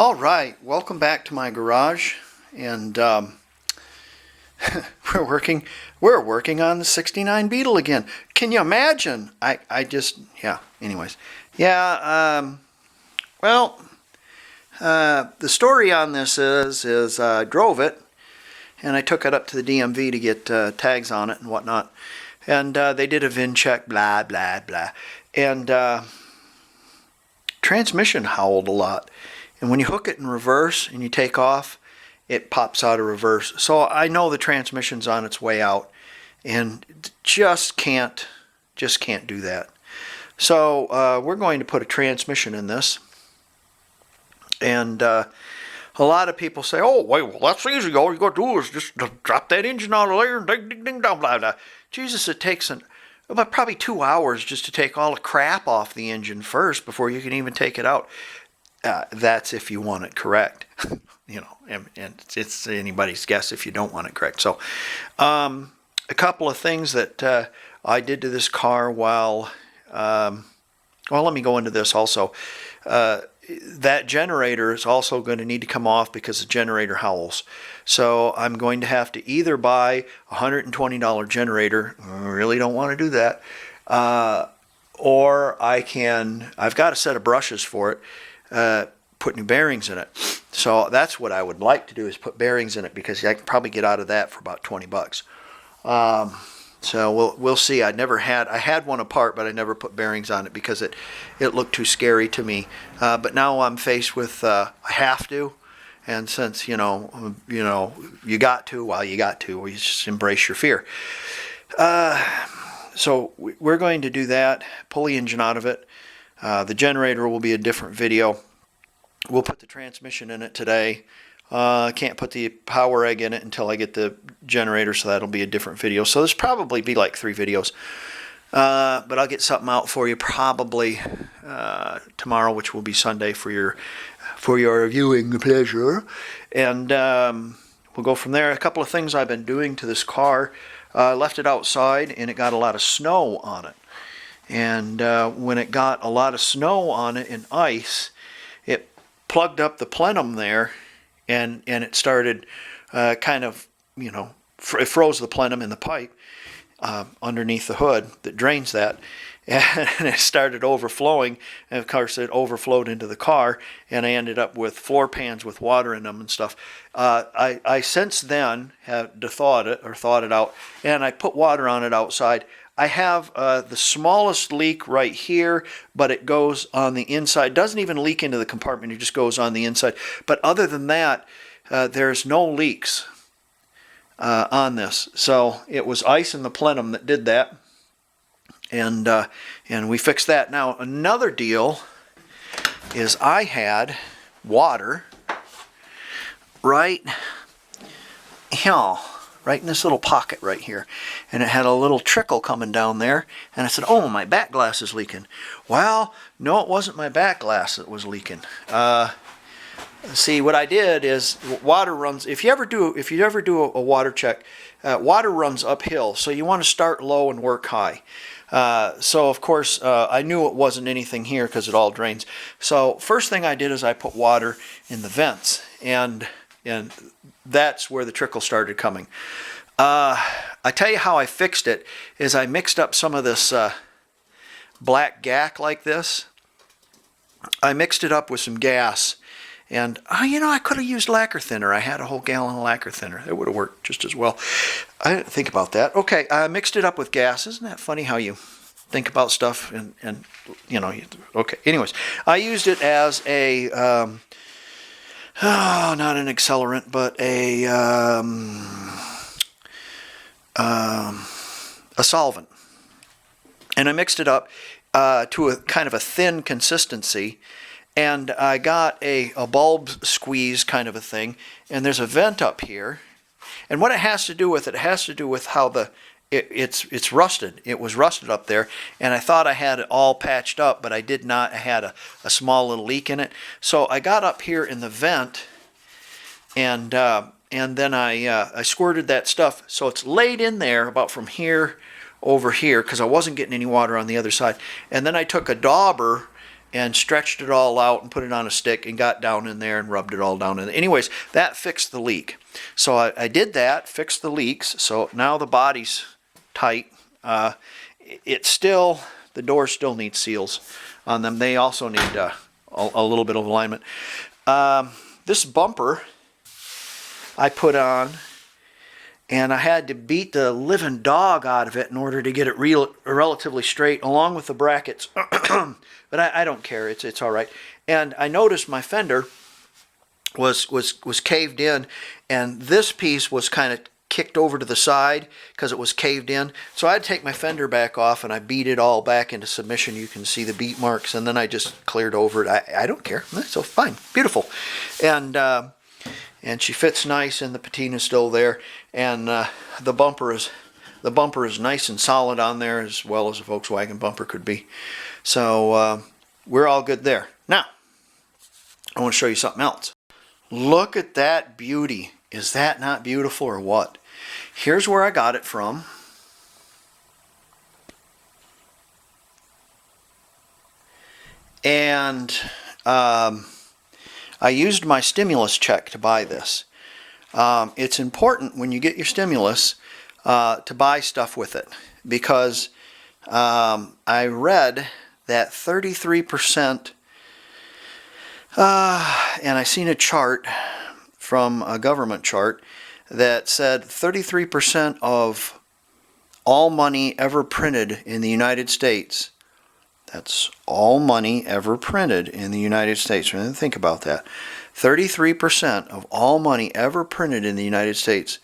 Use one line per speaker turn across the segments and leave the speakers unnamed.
All right, welcome back to my garage, and we're working on the '69 Beetle again. Can you imagine? Anyways, the story on this is I drove it, and I took it up to the DMV to get tags on it and whatnot, and they did a VIN check, blah blah blah, and transmission howled a lot. And when you hook it in reverse and you take off, it pops out of reverse. So I know the transmission's on its way out, and just can't do that. So we're going to put a transmission in this. And a lot of people say, "Oh, wait, well, that's easy. All you got to do is just drop that engine out of there and ding, ding, ding, dong, blah, blah." Jesus, it takes about probably 2 hours just to take all the crap off the engine first before you can even take it out. That's if you want it correct, and it's anybody's guess if you don't want it correct. So a couple of things that I did to this car while, let me go into this also. That generator is also going to need to come off because the generator howls. So I'm going to have to either buy a $120 generator. I really don't want to do that. Or I've got a set of brushes for it. Put new bearings in it. So that's what I would like to do, is put bearings in it, because I can probably get out of that for about 20 bucks. So we'll see. I had one apart, but I never put bearings on it because it looked too scary to me. But now I'm faced with I have to, and since you got to, you just embrace your fear. So we're going to do that. Pull the engine out of it. The generator will be a different video. We'll put the transmission in it today. I can't put the power egg in it until I get the generator, so that'll be a different video. So there's probably be like 3 videos. But I'll get something out for you probably tomorrow, which will be Sunday for your viewing pleasure. And we'll go from there. A couple of things I've been doing to this car. I left it outside, and it got a lot of snow on it. And when it got a lot of snow on it and ice, it plugged up the plenum there, and it started it froze the plenum in the pipe underneath the hood that drains that, and it started overflowing, and of course it overflowed into the car, and I ended up with floor pans with water in them and stuff. I since then had thawed it out, and I put water on it outside. I have the smallest leak right here, but it goes on the inside. It doesn't even leak into the compartment. It just goes on the inside. But other than that, there's no leaks on this. So it was ice in the plenum that did that, and we fixed that. Now another deal is I had water right here. Right in this little pocket right here, and it had a little trickle coming down there, and I said, "Oh, my back glass is leaking." Well, no, it wasn't my back glass that was leaking. See, what I did is water runs. If you ever do a water check, water runs uphill, so you want to start low and work high. So of course I knew it wasn't anything here because it all drains. So first thing I did is I put water in the vents, and that's where the trickle started coming. I tell you how I fixed it is I mixed up some of this black gack like this. I mixed it up with some gas, and I could have used lacquer thinner. I had a whole gallon of lacquer thinner. It would have worked just as well. I didn't think about that. Okay, I mixed it up with gas. Isn't that funny how you think about stuff and okay. Anyways, I used it as a not an accelerant, but a solvent. And I mixed it up to a kind of a thin consistency, and I got a bulb squeeze kind of a thing, and there's a vent up here. And what it has to do with how it's rusted. It was rusted up there, and I thought I had it all patched up, but I did not. I had a small little leak in it. So I got up here in the vent, and then I squirted that stuff. So it's laid in there about from here over here, because I wasn't getting any water on the other side. And then I took a dauber and stretched it all out and put it on a stick and got down in there and rubbed it all down in there. Anyways, that fixed the leak. So I did that, fixed the leaks. So now the body's tight. It's still, the doors still need seals on them. They also need a little bit of alignment. This bumper I put on, and I had to beat the living dog out of it in order to get it relatively straight, along with the brackets. But I don't care. It's all right. And I noticed my fender was caved in, and this piece was kind of kicked over to the side because it was caved in. So I had to take my fender back off, and I beat it all back into submission. You can see the beat marks, and then I just cleared over it. I don't care. So fine, beautiful, and she fits nice, and the patina's still there, and the bumper is nice and solid on there, as well as a Volkswagen bumper could be. So we're all good there. Now, I want to show you something else. Look at that beauty. Is that not beautiful or what? Here's where I got it from. And I used my stimulus check to buy this. It's important when you get your stimulus to buy stuff with it, because I read that 33%, and I seen a chart from a government chart that said 33% of all money ever printed in the United States. That's all money ever printed in the United States. Think about that. 33% of all money ever printed in the United States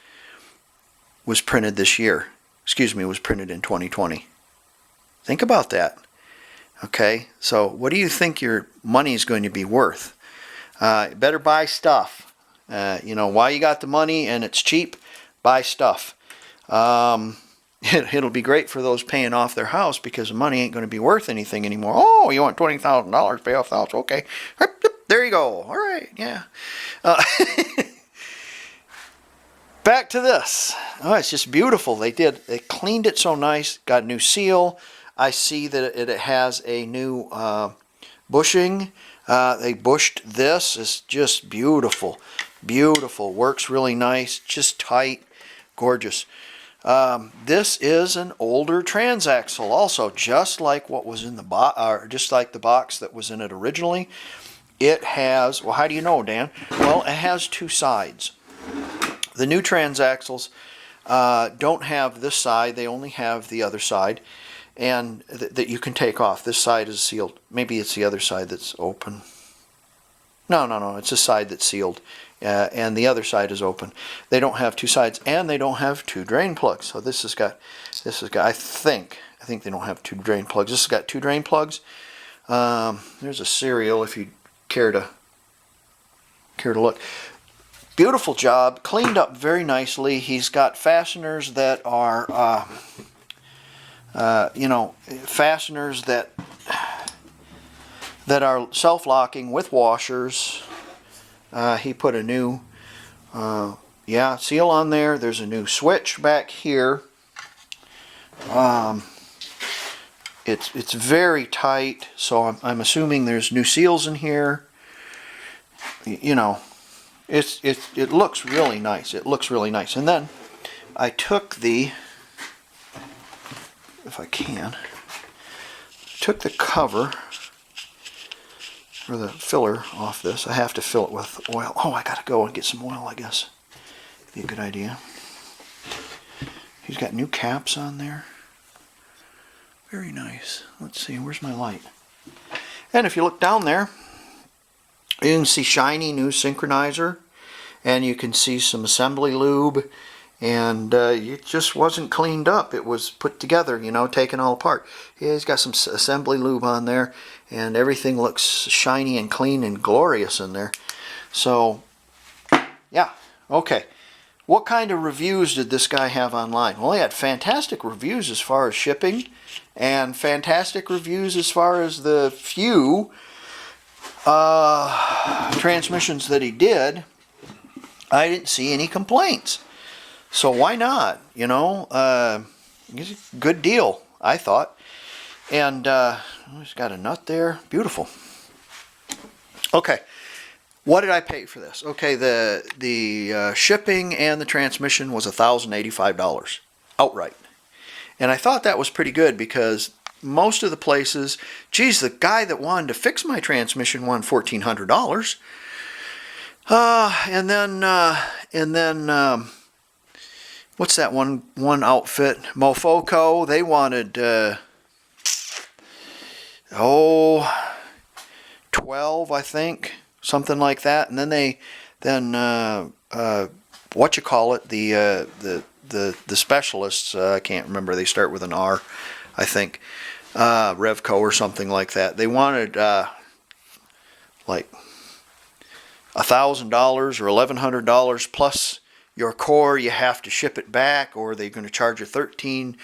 was printed this year. Excuse me, was printed in 2020. Think about that. Okay, so what do you think your money is going to be worth? Better buy stuff. You know, while you got the money and it's cheap, buy stuff. It'll be great for those paying off their house, because the money ain't going to be worth anything anymore. Oh, you want $20,000 to pay off the house? Okay. There you go. All right. Yeah. Back to this. Oh, it's just beautiful. They cleaned it so nice. Got a new seal. I see that it has a new bushing. They bushed this. It's just beautiful. Beautiful. Works really nice. Just tight. Gorgeous. This is an older transaxle also, just like what was in the box, or just like the box that was in it originally. It has, well, how do you know, Dan? Well, it has two sides. The new transaxles don't have this side. They only have the other side, and that you can take off. This side is sealed. Maybe it's the other side that's open. No. It's the side that's sealed, and the other side is open. They don't have two sides, and they don't have two drain plugs. So this has got. I think they don't have two drain plugs. This has got two drain plugs. There's a serial if you care to look. Beautiful job, cleaned up very nicely. He's got fasteners that are, fasteners that are self-locking with washers. He put a new, seal on there. There's a new switch back here. It's very tight, so I'm assuming there's new seals in here. You know, it looks really nice. It looks really nice. And then I took the, if I can, took the cover or the filler off this. I have to fill it with oil. Oh, I gotta go and get some oil, I guess. Be a good idea. He's got new caps on there. Very nice. Let's see, where's my light? And if you look down there, you can see shiny new synchronizer, and you can see some assembly lube, and it just wasn't cleaned up. It was put together, you know, taken all apart. Yeah, he's got some assembly lube on there, and everything looks shiny and clean and glorious in there. So, yeah, okay. What kind of reviews did this guy have online? Well, he had fantastic reviews as far as shipping, and fantastic reviews as far as the few transmissions that he did. I didn't see any complaints. So why not? You know, it's a good deal, I thought. And It's got a nut there. Beautiful. Okay. What did I pay for this? Okay, the shipping and the transmission was $1,085 outright. And I thought that was pretty good because most of the places, geez, the guy that wanted to fix my transmission wanted $1,400. And then what's that one outfit? Mofoco, they wanted 12, I think, something like that. And then what you call it, the specialists, I can't remember, they start with an R, I think, Revco or something like that. They wanted like $1,000 or $1,100 plus your core. You have to ship it back, or they're going to charge you $1,300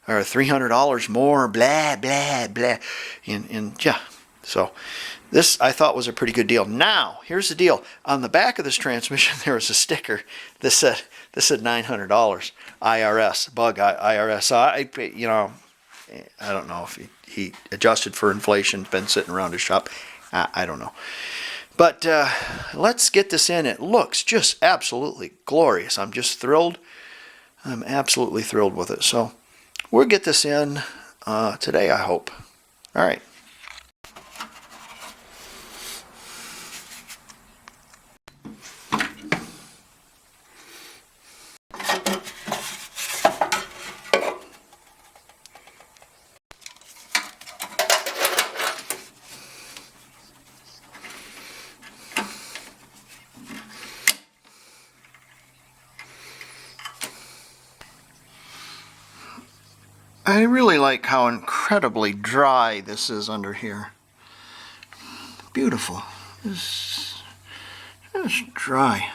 or $300 more, blah blah blah. And yeah, so this I thought was a pretty good deal. Now here's the deal: on the back of this transmission there was a sticker that said $900 IRS, bug IRS. So I don't know if he adjusted for inflation. It's been sitting around his shop. I don't know. But let's get this in. It looks just absolutely glorious. I'm just thrilled. I'm absolutely thrilled with it. So we'll get this in today, I hope. All right. I really like how incredibly dry this is under here. Beautiful. It's dry.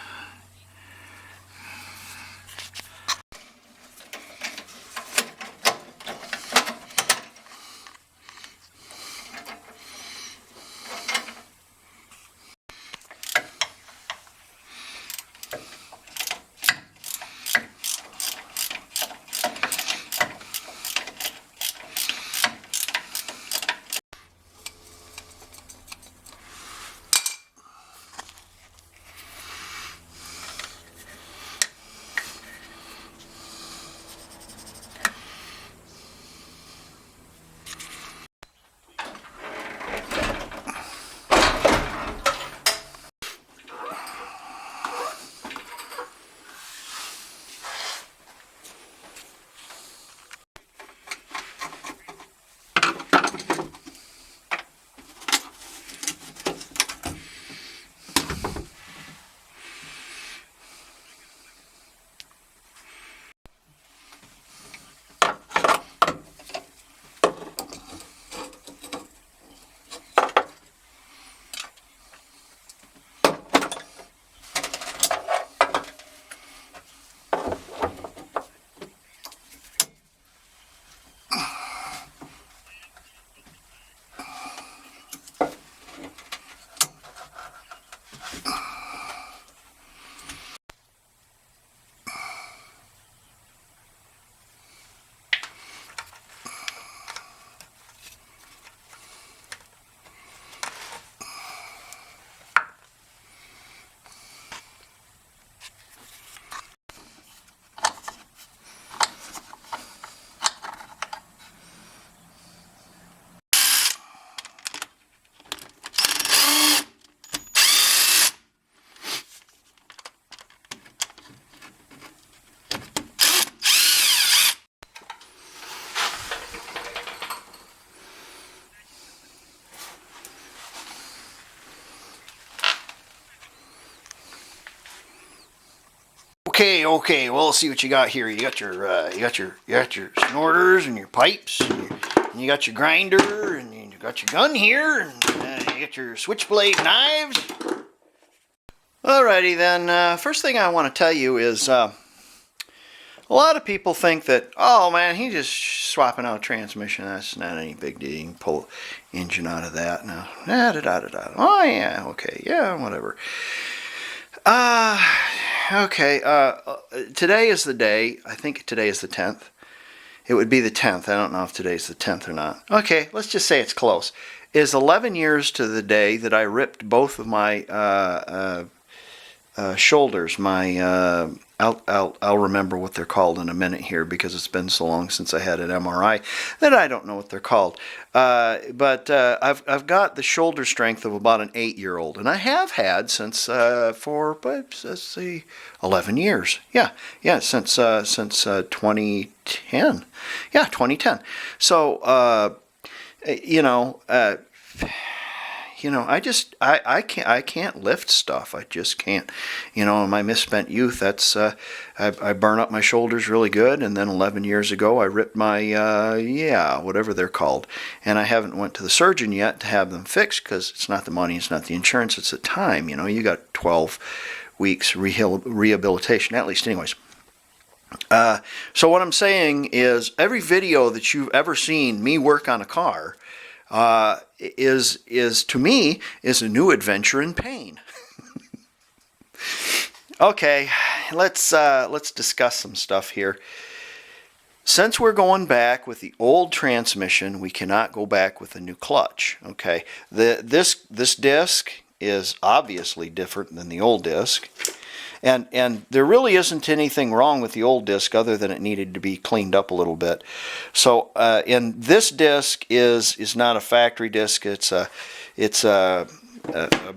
Okay. Well, let's see what you got here. You got your snorters and your pipes, and you got your grinder, and you got your gun here, and you got your switchblade knives. Alrighty then. First thing I want to tell you is a lot of people think that, oh man, he's just swapping out a transmission. That's not any big deal. You can pull engine out of that now. Oh yeah, okay, yeah, whatever. Okay, today is the day, I think today is the 10th, it would be the 10th. I don't know if today's the 10th or not. Okay, let's just say it's close. Is 11 years to the day that I ripped both of my shoulders. My I'll remember what they're called in a minute here because it's been so long since I had an MRI that I don't know what they're called. But I've got the shoulder strength of about an 8-year-old, and I have had since for let's see, 11 years. Yeah, since 2010. Yeah, 2010. So I can't lift stuff. I just can't. In my misspent youth, that's I burn up my shoulders really good, and then 11 years ago I ripped my whatever they're called, and I haven't went to the surgeon yet to have them fixed because it's not the money, it's not the insurance, it's the time. You got 12 weeks rehabilitation at least, anyways. So what I'm saying is every video that you've ever seen me work on a car is to me is a new adventure in pain. Okay, let's discuss some stuff here. Since we're going back with the old transmission, we cannot go back with a new clutch. Okay, this disc is obviously different than the old disc. And there really isn't anything wrong with the old disc other than it needed to be cleaned up a little bit. So, and this disc is not a factory disc. It's a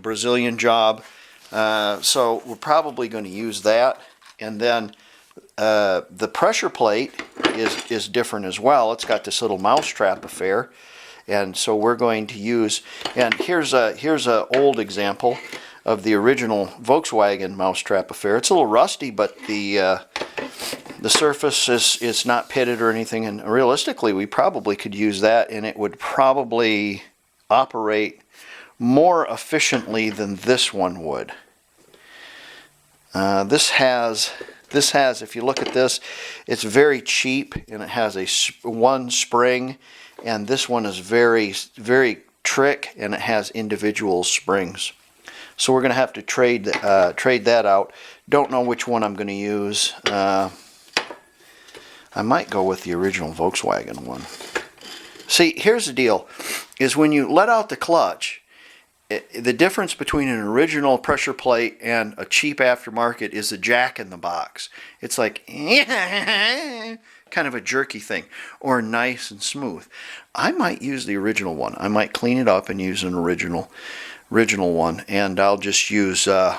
Brazilian job. So we're probably going to use that. And then the pressure plate is different as well. It's got this little mousetrap affair. And so we're going to use, and here's a old example of the original Volkswagen mousetrap affair. It's a little rusty, but the surface is not pitted or anything, and realistically we probably could use that and it would probably operate more efficiently than this one would. This has, if you look at this, it's very cheap and it has one spring, and this one is very, very trick and it has individual springs. So we're going to have to trade that out. Don't know which one I'm going to use. I might go with the original Volkswagen one. See, here's the deal, is when you let out the clutch, the difference between an original pressure plate and a cheap aftermarket is a jack in the box. It's like kind of a jerky thing, or nice and smooth. I might use the original one. I might clean it up and use an original one, and I'll just use the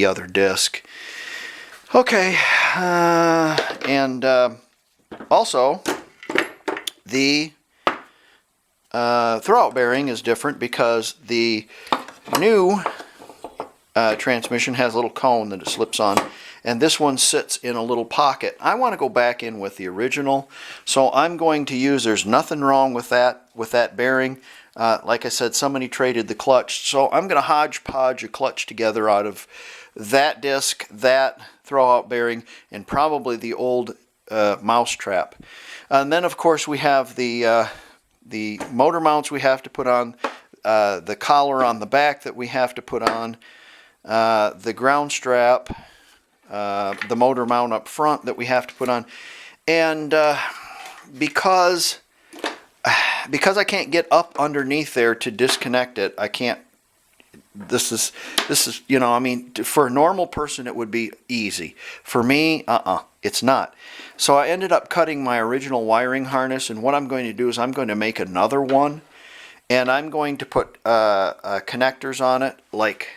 other disc. Okay, and also the throwout bearing is different because the new transmission has a little cone that it slips on, and this one sits in a little pocket. I want to go back in with the original, so I'm going to use, there's nothing wrong with that bearing. Like I said, somebody traded the clutch, so I'm going to hodgepodge a clutch together out of that disc, that throwout bearing, and probably the old mousetrap. And then, of course, we have the motor mounts we have to put on, the collar on the back that we have to put on, the ground strap, the motor mount up front that we have to put on, and because I can't get up underneath there to disconnect it, I can't. This is I mean, for a normal person it would be easy. For me, it's not. So I ended up cutting my original wiring harness, and what I'm going to do is I'm going to make another one, and I'm going to put connectors on it like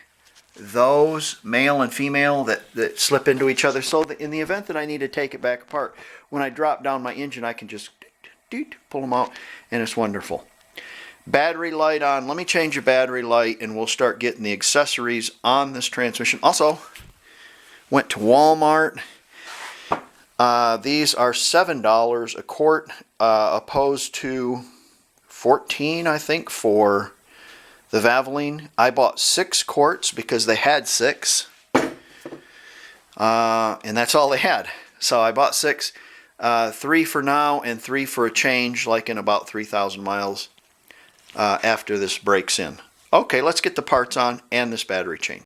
those, male and female, that slip into each other, so that in the event that I need to take it back apart, when I drop down my engine, I can just pull them out, and it's wonderful. Battery light on. Let me change the battery light, and we'll start getting the accessories on this transmission. Also, went to Walmart. These are $7 a quart, opposed to $14, I think, for the Valvoline. I bought 6 quarts because they had 6, and that's all they had. So I bought 6. 3 for now and 3 for a change, like in about 3,000 miles after this breaks in. Okay, let's get the parts on and this battery change.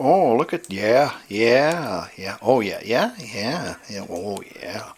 Oh, look at, yeah, yeah, yeah. Oh, yeah, yeah, yeah, yeah. Oh, yeah.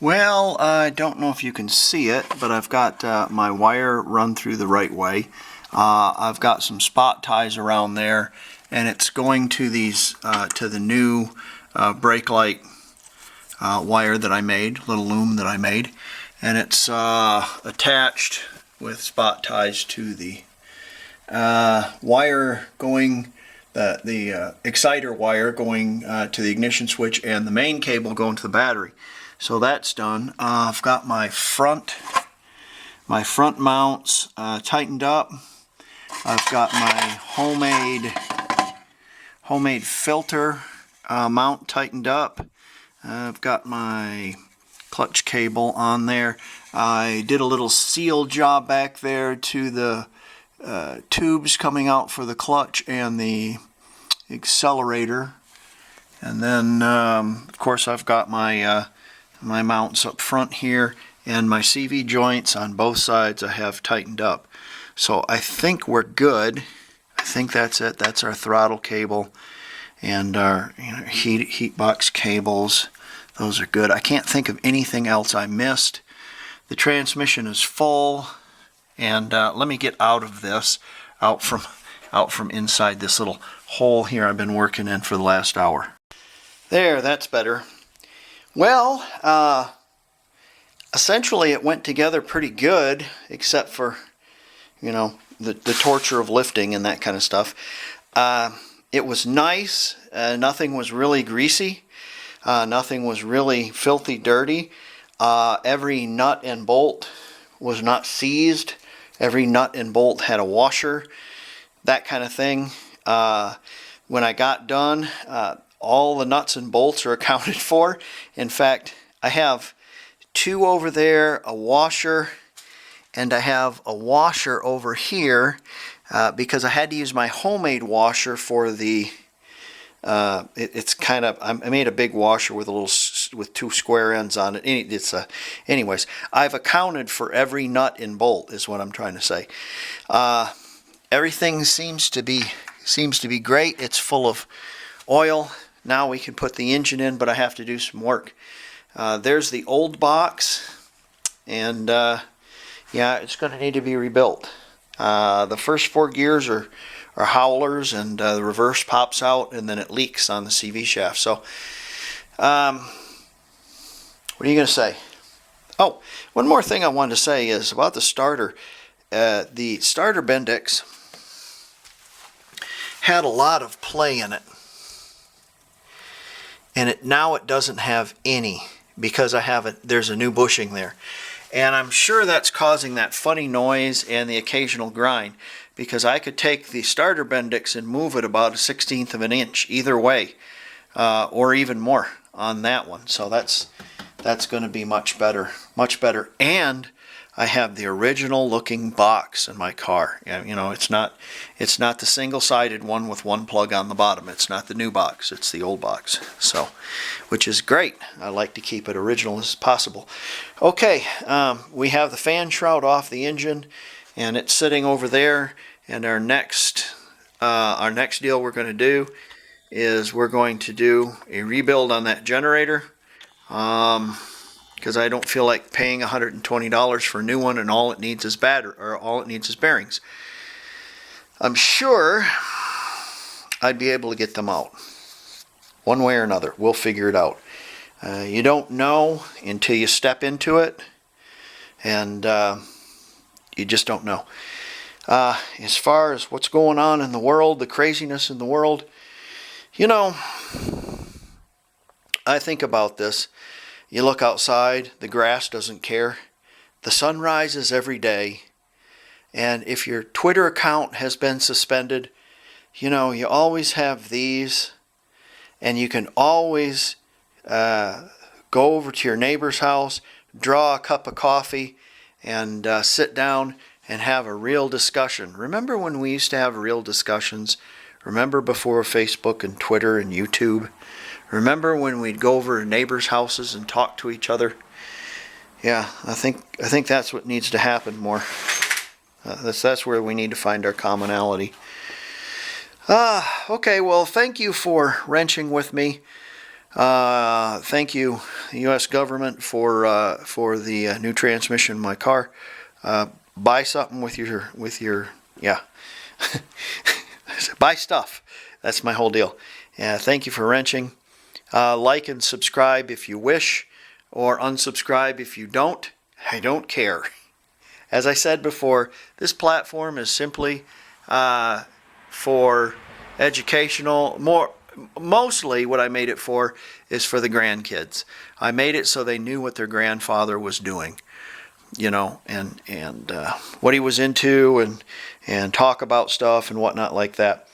Well, I don't know if you can see it, but I've got my wire run through the right way. I've got some spot ties around there, and it's going to these to the new brake light wire that I made, little loom that I made, and it's attached with spot ties to the wire going, the exciter wire going to the ignition switch, and the main cable going to the battery. So that's done. I've got my front mounts tightened up. I've got my homemade filter mount tightened up. I've got my clutch cable on there. I did a little seal job back there to the tubes coming out for the clutch and the accelerator. And then, of course, I've got my my mounts up front here, and my CV joints on both sides I have tightened up. So I think we're good. I think that's it. That's our throttle cable and our heat box cables. Those are good. I can't think of anything else I missed. The transmission is full, and let me get out of this, out from inside this little hole here I've been working in for the last hour. There, that's better. Well, essentially it went together pretty good, except for, you know, the torture of lifting and that kind of stuff. It was nice. Nothing was really greasy. Nothing was really filthy dirty. Every nut and bolt was not seized. Every nut and bolt had a washer, that kind of thing. When I got done, all the nuts and bolts are accounted for. In fact, I have 2 over there, a washer, and I have a washer over here because I had to use my homemade washer for the it's kind of, I made a big washer with with 2 square ends on it. Anyways, I've accounted for every nut and bolt is what I'm trying to say. Everything seems to be great. It's full of oil. Now we can put the engine in, but I have to do some work. There's the old box, and yeah, it's going to need to be rebuilt. The first 4 gears are howlers, and the reverse pops out, and then it leaks on the CV shaft. So, what are you going to say? Oh, one more thing I wanted to say is about the starter. The starter Bendix had a lot of play in it, and now it doesn't have any because there's a new bushing there. And I'm sure that's causing that funny noise and the occasional grind, because I could take the starter Bendix and move it about 1/16 of an inch either way, or even more on that one. So that's going to be much better, much better. And I have the original looking box in my car. You know, it's not the single-sided one with 1 plug on the bottom. It's not the new box. It's the old box. So, which is great. I like to keep it original as possible. Okay, we have the fan shroud off the engine, and it's sitting over there. And our next deal we're going to do is we're going to do a rebuild on that generator. Because I don't feel like paying $120 for a new one, and all it needs is all it needs is bearings. I'm sure I'd be able to get them out one way or another. We'll figure it out. You don't know until you step into it, and you just don't know. As far as what's going on in the world, the craziness in the world, you know, I think about this. You look outside, the grass doesn't care. The sun rises every day. And if your Twitter account has been suspended, you know, you always have these. And you can always go over to your neighbor's house, draw a cup of coffee, and sit down and have a real discussion. Remember when we used to have real discussions? Remember before Facebook and Twitter and YouTube? Remember when we'd go over to neighbors' houses and talk to each other? Yeah, I think that's what needs to happen more. That's where we need to find our commonality. Okay, well, thank you for wrenching with me. Thank you, the U.S. government, for the new transmission in my car. Buy something with your yeah. Buy stuff. That's my whole deal. Yeah, thank you for wrenching. Like and subscribe if you wish, or unsubscribe if you don't. I don't care. As I said before, this platform is simply for educational. Mostly what I made it for is for the grandkids. I made it so they knew what their grandfather was doing, you know, and what he was into, and talk about stuff and whatnot like that.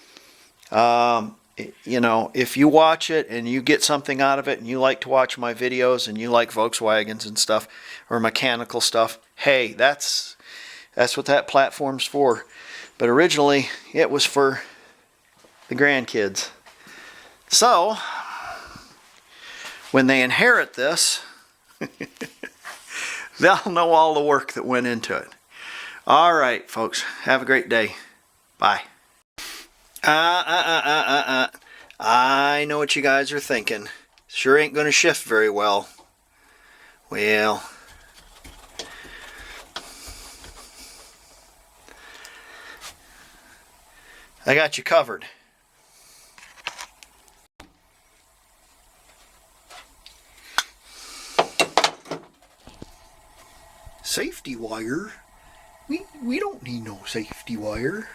You know, if you watch it and you get something out of it, and you like to watch my videos, and you like Volkswagens and stuff, or mechanical stuff, hey, that's what that platform's for. But originally, it was for the grandkids. So, when they inherit this, they'll know all the work that went into it. All right, folks, have a great day. Bye. I know what you guys are thinking. Sure ain't going to shift very well. Well, I got you covered. Safety wire? We don't need no safety wire.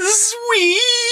Sweet!